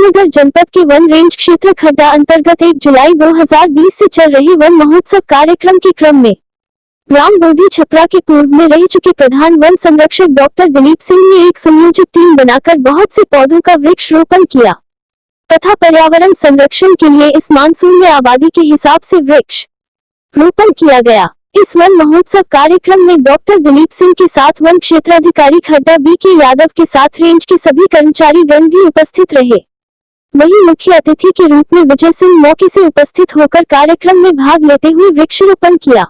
कुशीनगर जनपद के one range क्षेत्र खड्डा अंतर्गत 1 जुलाई 2020 से चल रही वन महोत्सव कार्यक्रम के क्रम में ग्राम बोधी छपरा के पूर्व में रह चुके प्रधान वन संरक्षक डॉक्टर दिलीप सिंह ने एक संयोजित टीम बनाकर बहुत से पौधों का वृक्ष रोपण किया तथा पर्यावरण संरक्षण के लिए इस मानसून में आबादी के हिसाब से वृक्ष रोपण किया गया। इस वन महोत्सव कार्यक्रम में डॉक्टर दिलीप सिंह के साथ वन क्षेत्राधिकारी खड्डा BK यादव के साथ रेंज के सभी कर्मचारी गण भी उपस्थित रहे। वहीं मुख्य अतिथि के रूप में विजय सिंह मौके से उपस्थित होकर कार्यक्रम में भाग लेते हुए वृक्षारोपण किया।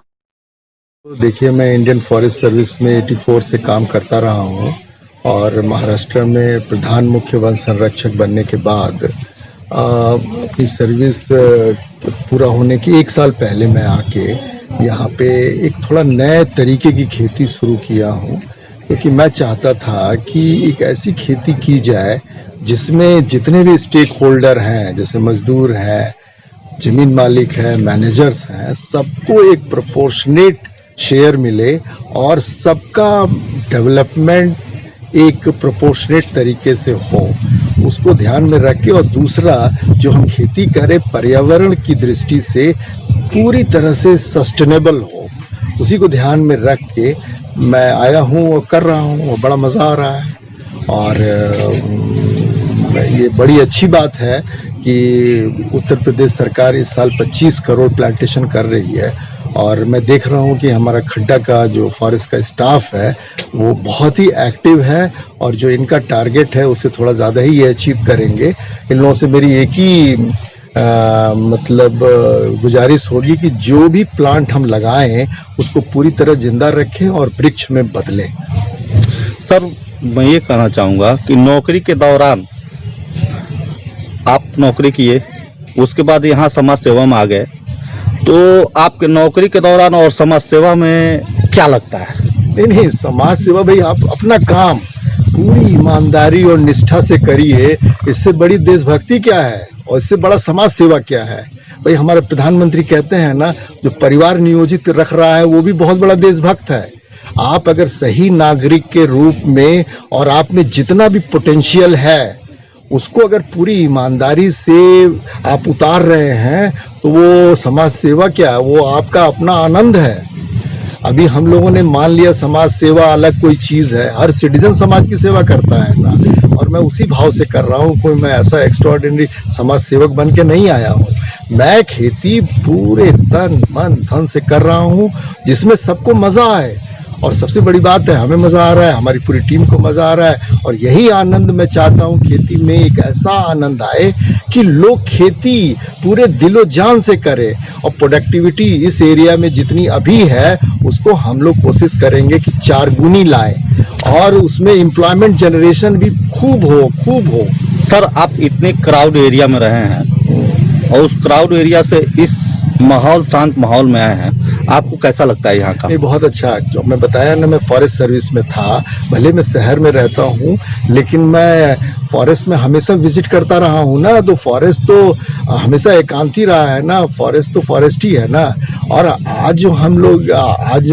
देखिए, मैं इंडियन फॉरेस्ट सर्विस में 84 से काम करता रहा हूँ और महाराष्ट्र में प्रधान मुख्य वन संरक्षक बनने के बाद अपनी सर्विस पूरा होने के 1 साल पहले मैं आके यहाँ पे एक थोड़ा नए तरीके की खेती शुरू किया हूँ, क्योंकि मैं चाहता था कि एक ऐसी खेती की जाए जिसमें जितने भी स्टेक होल्डर हैं, जैसे मजदूर हैं, जमीन मालिक हैं, मैनेजर्स हैं, सबको एक प्रोपोर्शनेट शेयर मिले और सबका डेवलपमेंट एक प्रोपोर्शनेट तरीके से हो, उसको ध्यान में रख के। और दूसरा, जो हम खेती करें पर्यावरण की दृष्टि से पूरी तरह से सस्टेनेबल हो, उसी को ध्यान में रख के मैं आया हूँ और कर रहा हूँ और बड़ा मज़ा आ रहा है। और ये बड़ी अच्छी बात है कि उत्तर प्रदेश सरकार इस साल 25 करोड़ प्लांटेशन कर रही है और मैं देख रहा हूँ कि हमारा खड्डा का जो फॉरेस्ट का स्टाफ है वो बहुत ही एक्टिव है और जो इनका टारगेट है उससे थोड़ा ज़्यादा ही ये अचीव करेंगे। इन लोगों से मेरी एक ही गुजारिश होगी कि जो भी प्लांट हम लगाएं उसको पूरी तरह जिंदा रखें और वृक्ष में बदलें। सर, मैं ये कहना चाहूँगा कि नौकरी के दौरान आप नौकरी किए, उसके बाद यहाँ समाज सेवा में आ गए, तो आपके नौकरी के दौरान और समाज सेवा में क्या लगता है? नहीं, समाज सेवा भाई आप अपना काम पूरी ईमानदारी और निष्ठा से करिए, इससे बड़ी देशभक्ति क्या है और इससे बड़ा समाज सेवा क्या है। भाई हमारे प्रधानमंत्री कहते हैं ना, जो परिवार नियोजित रख रहा है वो भी बहुत बड़ा देशभक्त है। आप अगर सही नागरिक के रूप में और आप में जितना भी पोटेंशियल है उसको अगर पूरी ईमानदारी से आप उतार रहे हैं तो वो समाज सेवा क्या है, वो आपका अपना आनंद है। अभी हम लोगों ने मान लिया समाज सेवा अलग कोई चीज़ है, हर सिटीजन समाज की सेवा करता है ना, और मैं उसी भाव से कर रहा हूँ। कोई मैं ऐसा एक्स्ट्राऑर्डिनरी समाज सेवक बन के नहीं आया हूँ। मैं खेती पूरे तन मन धन से कर रहा हूँ जिसमें सबको मज़ा आए, और सबसे बड़ी बात है हमें मज़ा आ रहा है, हमारी पूरी टीम को मज़ा आ रहा है। और यही आनंद मैं चाहता हूँ, खेती में एक ऐसा आनंद आए कि लोग खेती पूरे दिलो जान से करें और प्रोडक्टिविटी इस एरिया में जितनी अभी है उसको हम लोग कोशिश करेंगे कि 4 गुनी लाएं और उसमें एम्प्लॉयमेंट जनरेशन भी खूब हो। सर, आप इतने क्राउड एरिया में रहे हैं और उस क्राउड एरिया से इस माहौल, शांत माहौल में आए हैं, आपको कैसा लगता है यहाँ का? नहीं, बहुत अच्छा। जो मैं बताया ना, मैं फॉरेस्ट सर्विस में था, भले मैं शहर में रहता हूँ लेकिन मैं फॉरेस्ट में हमेशा विजिट करता रहा हूँ ना, तो फॉरेस्ट तो हमेशा एकांत ही रहा है ना, फॉरेस्ट तो फॉरेस्ट ही है ना। और आज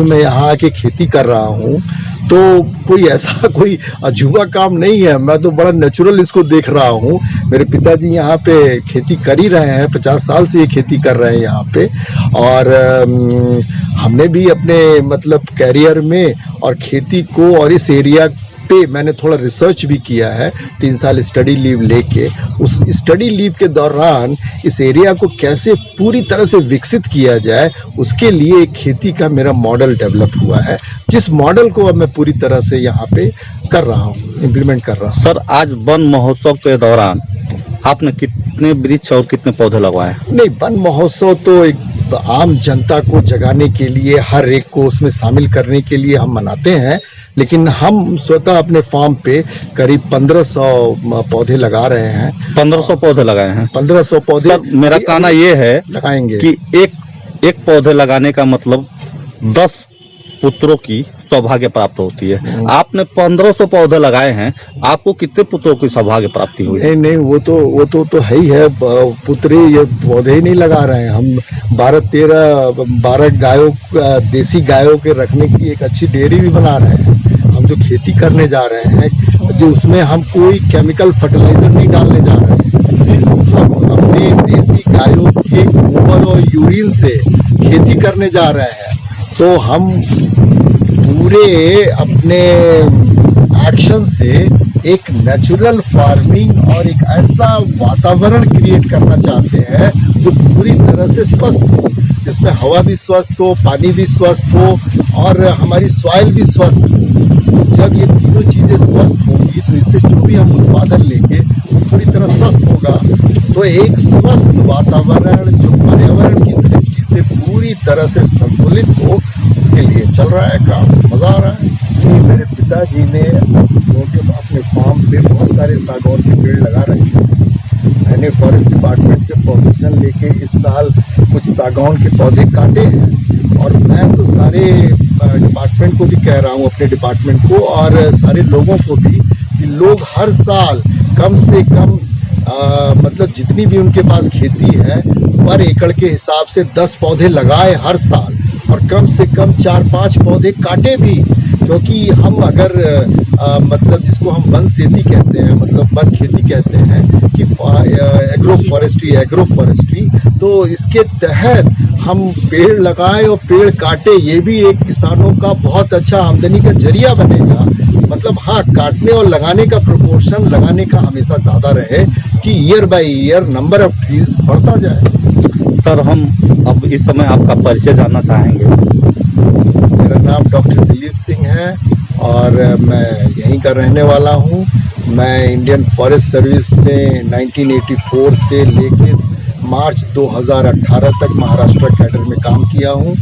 मैं यहाँ आके खेती कर रहा हूँ तो कोई ऐसा कोई अजूबा काम नहीं है, मैं तो बड़ा नेचुरल इसको देख रहा हूँ। मेरे पिताजी यहाँ पे खेती कर ही रहे हैं, 50 साल से ये खेती कर रहे हैं यहाँ पे। और हमने भी अपने मतलब कैरियर में और खेती को और इस एरिया पे मैंने थोड़ा रिसर्च भी किया है, 3 साल स्टडी लीव लेके। उस स्टडी लीव के दौरान इस एरिया को कैसे पूरी तरह से विकसित किया जाए उसके लिए एक खेती का मेरा मॉडल डेवलप हुआ है, जिस मॉडल को अब मैं पूरी तरह से यहाँ पे कर रहा हूँ, इम्प्लीमेंट कर रहा हूँ। सर, आज वन महोत्सव के दौरान आपने कितने वृक्ष और कितने पौधे लगवाए? नहीं, वन महोत्सव तो एक आम जनता को जगाने के लिए, हर एक को उसमें शामिल करने के लिए हम मनाते हैं, लेकिन हम स्वतः अपने फार्म पे करीब 1500 पौधे लगा रहे हैं। 1500 पौधे लगाए हैं? 1500 पौधे। सर, मेरा कहना ये है लगाएंगे कि एक पौधे लगाने का मतलब 10 पुत्रों की सौभाग्य प्राप्त होती है। आपने 1500 पौधे लगाए हैं, आपको कितने पुत्रों की सौभाग्य प्राप्ति हुई? नहीं, वो तो है ही है। पुत्र ये पौधे ही नहीं लगा रहे हैं हम। 12 गायों, देसी गायों के रखने की एक अच्छी डेयरी भी बना रहे हैं। हम जो खेती करने जा रहे हैं, जो उसमें हम कोई केमिकल फर्टिलाइजर नहीं डालने जा रहे हैं, हम अपने देसी गायों के गोबर और यूरिन से खेती करने जा रहे हैं, तो हम पूरे अपने एक्शन से एक नेचुरल फार्मिंग और एक ऐसा वातावरण क्रिएट करना चाहते हैं जो पूरी तरह से स्वस्थ हो, जिसमें हवा भी स्वस्थ हो, पानी भी स्वस्थ हो और हमारी सॉइल भी स्वस्थ हो। जब ये तीनों चीज़ें स्वस्थ होंगी तो इससे जो भी हम उत्पादन लेंगे वो पूरी तरह स्वस्थ होगा। तो एक स्वस्थ वातावरण जो पर्यावरण की दृष्टि से पूरी तरह से संतुलित हो, उसके लिए चल रहा है काम। मज़ा आ रहा है। जी, मेरे पिताजी ने अपने फार्म पे बहुत सारे सागौन के पेड़ लगा रखे हैं। मैंने फॉरेस्ट डिपार्टमेंट से परमिशन लेके इस साल कुछ सागौन के पौधे काटे हैं और मैं तो सारे डिपार्टमेंट को भी कह रहा हूँ, अपने डिपार्टमेंट को और सारे लोगों को भी, कि लोग हर साल कम से कम मतलब जितनी भी उनके पास खेती है पर एकड़ के हिसाब से 10 पौधे लगाए हर साल और कम से कम 4-5 पौधे काटे भी, क्योंकि हम अगर मतलब जिसको हम वन खेती कहते हैं, मतलब वन खेती कहते हैं कि एग्रो फॉरेस्ट्री, तो इसके तहत हम पेड़ लगाए और पेड़ काटे, ये भी एक किसानों का बहुत अच्छा आमदनी का जरिया बनेगा। मतलब हाँ, काटने और लगाने का प्रोपोर्शन लगाने का हमेशा ज़्यादा रहे कि year by year number of trees बढ़ता जाए। सर, हम अब इस समय आपका परिचय जानना चाहेंगे। मेरा नाम डॉक्टर दिलीप सिंह है और मैं यहीं का रहने वाला हूँ। मैं इंडियन फॉरेस्ट सर्विस में 1984 से लेके मार्च 2018 तक महाराष्ट्र कैडर में काम किया हूँ।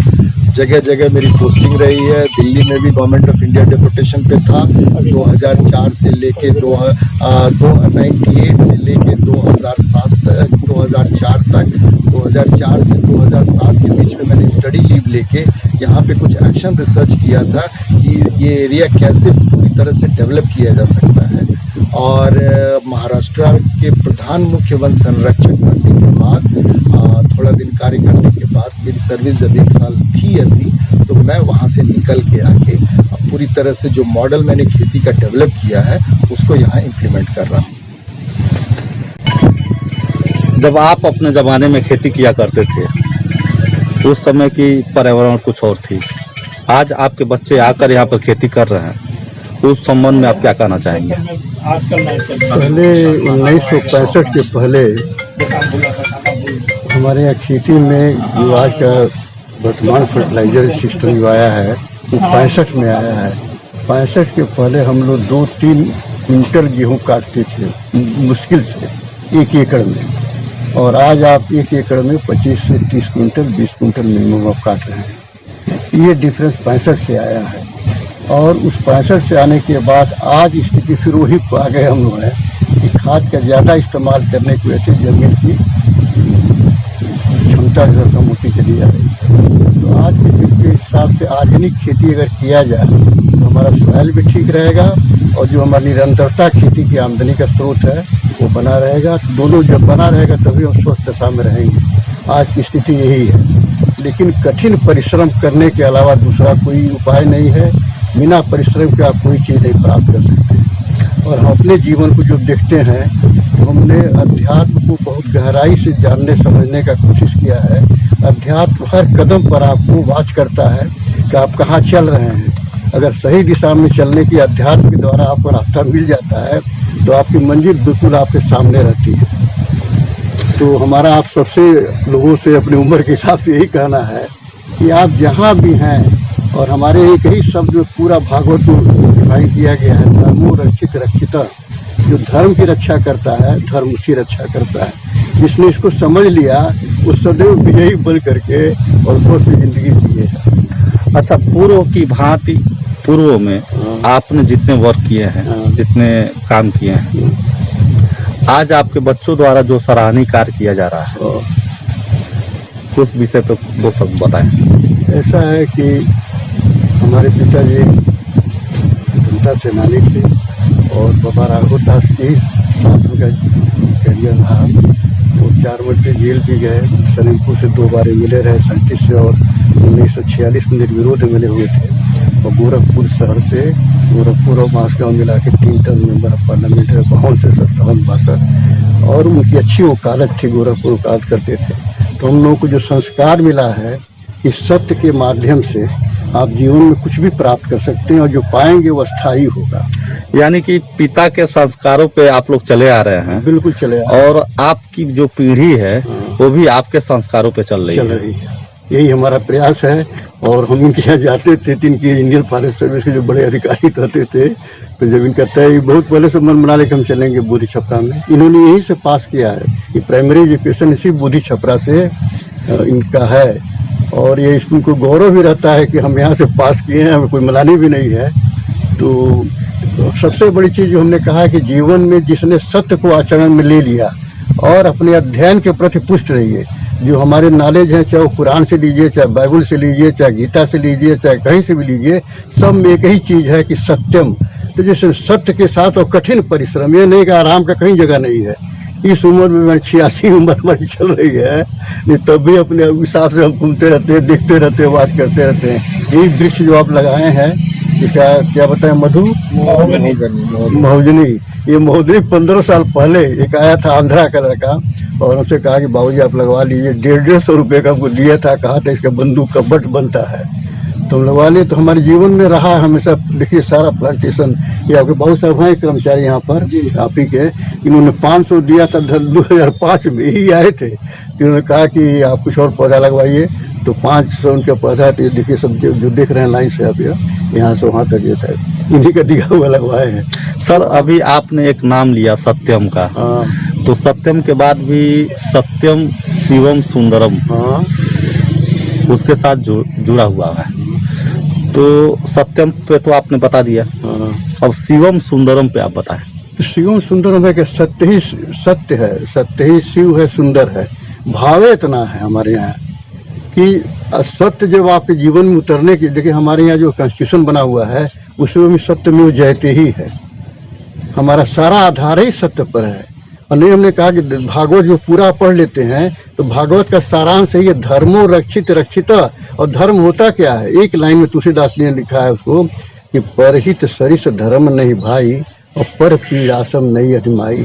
जगह जगह मेरी पोस्टिंग रही है। दिल्ली में भी गवर्नमेंट ऑफ इंडिया डेपुटेशन पे था 2004 से लेके 98 से लेके 2007 तक, 2004 तक। 2004 से 2007 के बीच में मैंने स्टडी लीव लेके यहाँ पे कुछ एक्शन रिसर्च किया था कि ये एरिया कैसे पूरी तरह से डेवलप किया जा सकता है। और महाराष्ट्र के प्रधान मुख्य वन संरक्षक बनने के बाद थोड़ा दिन कार्य करने के बाद मेरी सर्विस जब 1 साल थी अभी, तो मैं वहाँ से निकल के आके अब पूरी तरह से जो मॉडल मैंने खेती का डेवलप किया है उसको यहाँ इम्प्लीमेंट कर रहा हूँ। जब आप अपने ज़माने में खेती किया करते थे, उस समय की पर्यावरण कुछ और थी। आज आपके बच्चे आकर यहाँ पर खेती कर रहे हैं, उस संबंध में आप क्या कहना चाहेंगे? पहले 1965 के पहले हमारे यहाँ खेती में जो आज का वर्तमान फर्टिलाइजर सिस्टम जो आया है वो 65 में आया है। 65 के पहले हम लोग 2-3 क्विंटल गेहूँ काटते थे मुश्किल से 1 एकड़ में, और आज आप 1 एकड़ में 25 से 30 क्विंटल 20 क्विंटल मिनिमम आप काट रहे हैं। ये डिफरेंस 65 से आया है। और उस 65 से आने के बाद आज स्थिति फिर वही आ गए हम लोग हैं कि खाद का ज़्यादा इस्तेमाल करने की वजह से ज़मीन की क्षमता जो कम होती चली जा रही है। तो आज के युग के हिसाब से ऑर्गेनिक खेती अगर किया जाए तो हमारा सॉइल भी ठीक रहेगा और जो हमारी निरंतरता खेती की आमदनी का स्रोत है वो बना रहेगा। दोनों जब बना रहेगा तभी हम स्वस्थ दशा में रहेंगे। आज की स्थिति यही है, लेकिन कठिन परिश्रम करने के अलावा दूसरा कोई उपाय नहीं है। बिना परिश्रम के आप कोई चीज़ नहीं प्राप्त कर सकते। और हम अपने जीवन को जो देखते हैं तो हमने अध्यात्म को बहुत गहराई से जानने समझने का कोशिश किया है। अध्यात्म हर कदम पर आपको वाच करता है कि आप कहाँ चल रहे हैं। अगर सही दिशा में चलने की अध्यात्म के द्वारा आपको रास्ता मिल जाता है तो आपकी मंजिल बिल्कुल आपके सामने रहती है। तो हमारा आप सबसे लोगों से अपनी उम्र के हिसाब से यही कहना है कि आप जहाँ भी हैं, और हमारे एक ही शब्द में पूरा भागवत को डिफाइन किया गया है, धर्मो रक्षित रक्षिता। जो धर्म की रक्षा करता है धर्म उसकी रक्षा करता है। जिसने इसको समझ लिया वो सदैव विजयी बन करके और स्वस्थ जिंदगी जिए। अच्छा, पूर्व की भांति पूर्व में आपने जितने वर्क किए हैं, जितने काम किए हैं, आज आपके बच्चों द्वारा जो सराहनीय कार्य किया जा रहा है, उस विषय पर 2 शब्द बताएं। ऐसा है कि हमारे पिताजी जनता सेनानी थे और बाबा राघव दास की साथ उनका करियर रहा। वो 4 महीने जेल भी गए। सलीमपुर से 2 बार मिले रहे 37 से, और 1946 में निर्विरोध मिले हुए थे। और गोरखपुर शहर से गोरखपुर और मासगांव मिला के 3 टर्म मेंबर ऑफ पार्लियामेंट है, 52 से 57 बासठ। और उनकी अच्छी वकालत थी, गोरखपुर वकालत करते थे। तो हम लोगों को जो संस्कार मिला है कि सत्य के माध्यम से आप जीवन में कुछ भी प्राप्त कर सकते हैं और जो पाएंगे वो अस्थायी होगा। यानी कि पिता के संस्कारों पे आप लोग चले आ रहे हैं। बिल्कुल चले और आपकी जो पीढ़ी है वो भी आपके संस्कारों पे चल रही है। यही हमारा प्रयास है। और हम इनके यहाँ जाते थे तो इनके इंडियन फॉरेस्ट सर्विस के जो बड़े अधिकारी कहते थे, तो जब इनका तय बहुत पहले से मन बना लेकर हम चलेंगे बोधी छपरा में। इन्होंने यहीं से पास किया है, ये प्राइमरी एजुकेशन इसी बोधी छपरा से इनका है। और ये स्कूल को गौरव भी रहता है कि हम यहाँ से पास किए हैं, हमें कोई मलानी भी नहीं है। तो सबसे बड़ी चीज़ जो हमने कहा है कि जीवन में जिसने सत्य को आचरण में ले लिया और अपने अध्ययन के प्रति पुष्ट रहिए। जो हमारे नॉलेज है, चाहे वो कुरान से लीजिए, चाहे बाइबल से लीजिए, चाहे गीता से लीजिए, चाहे कहीं से भी लीजिए, सब में एक ही चीज़ है कि सत्यम। तो जैसे सत्य के साथ और कठिन परिश्रम, ये नहीं कि आराम का कहीं जगह नहीं है। इस उम्र में मैं 86 उम्र हमारी चल रही है, नहीं तब भी अपने हिसाब से हम घूमते रहते हैं, देखते रहते हैं, बात करते रहते हैं। यही वृक्ष जो आप लगाए हैं, क्या बताएं, मधु महोजनी। ये महोजनी 15 साल पहले एक आया था आंध्रा का लड़का और उनसे कहा कि बाबूजी आप लगवा लीजिए। 150 रुपये का हमको दिया था, कहा था इसका बंदूक का बट बनता है, तो हम लगवा लिए। तो हमारे जीवन में रहा हमेशा। देखिए सारा प्लांटेशन, ये आपके बहुत सारे हैं कर्मचारी यहाँ पर आप ही के, इन्होंने 500 दिया था 2005 में ही आए थे। इन्होंने कहा कि आप कुछ और पौधा लगवाइए, तो 500 उनका पौधा। तो ये देखिए सब जो देख रहे हैं लाइन से आप यहाँ से वहाँ तक ये था, इन्हीं का दिया हुआ लगवाए हैं। सर अभी आपने एक नाम लिया सत्यम का, तो सत्यम के बाद भी सत्यम शिवम सुंदरम उसके साथ जुड़ा हुआ है। तो सत्यम पे तो आपने बता दिया, अब शिवम सुंदरम पे आप बताएं। शिवम सुंदरम है कि सत्य ही सत्य है, सत्य ही शिव है, सुंदर है। भाव इतना है हमारे यहाँ कि सत्य जब आपके जीवन में उतरने की, देखिए हमारे यहाँ जो कॉन्स्टिट्यूशन बना हुआ है उसमें भी सत्य में जयते ही है। हमारा सारा आधार ही सत्य पर है। और नहीं हमने कहा कि भागवत जो पूरा पढ़ लेते हैं तो भागवत का सारांश है ये धर्मो रक्षित रक्षिता। और धर्म होता क्या है, एक लाइन में तुलसीदास ने लिखा है उसको कि परहित सरिस धर्म नहीं भाई और पर पीड़ासम नहीं अजमाई।